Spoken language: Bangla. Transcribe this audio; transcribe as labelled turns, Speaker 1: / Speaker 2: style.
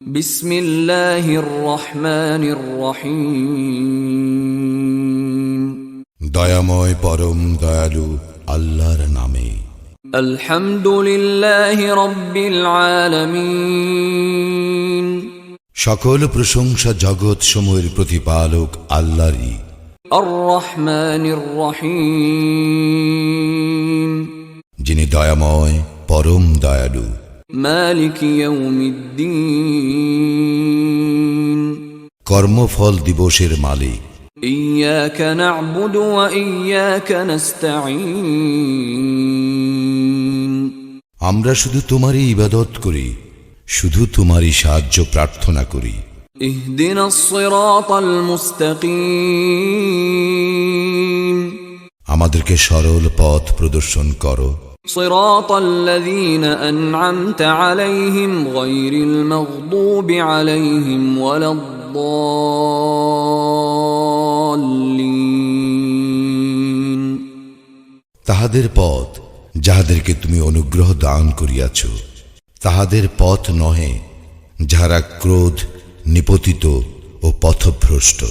Speaker 1: বিসমিল্লাহির রহমানির রহিম।
Speaker 2: দয়াময় পরম দয়ালু আল্লাহর নামে।
Speaker 1: আলহামদুলিল্লাহি রাব্বিল আলামিন।
Speaker 2: সকল প্রশংসা জগৎ সমূহের প্রতিপালক আল্লাহরই।
Speaker 1: আর রহমানির রহিম।
Speaker 2: যিনি দয়াময় পরম দয়ালু।
Speaker 1: মালিক ইয়াউমিদ্দিন।
Speaker 2: কর্মফল দিবসের মালিক।
Speaker 1: ইয়্যাকা না'বুদু ওয়া ইয়্যাকা নাস্তাঈন।
Speaker 2: আমরা শুধু তোমারই ইবাদত করি, শুধু তোমারই সাহায্য প্রার্থনা করি।
Speaker 1: ইহদিনাস সিরাতাল মুস্তাকিম।
Speaker 2: আমাদেরকে সরল পথ প্রদর্শন করো।
Speaker 1: সিরাতাল্লাযীনা আন'আমতা আলাইহিম গায়রিল মাগদুবি আলাইহিম ওয়ালাদ-দাল্লিন।
Speaker 2: তাহাদের পথ যাহাদেরকে তুমি অনুগ্রহ দান করিয়াছ, তাহাদের পথ নহে যাহারা ক্রোধ নিপতিত ও পথভ্রষ্ট।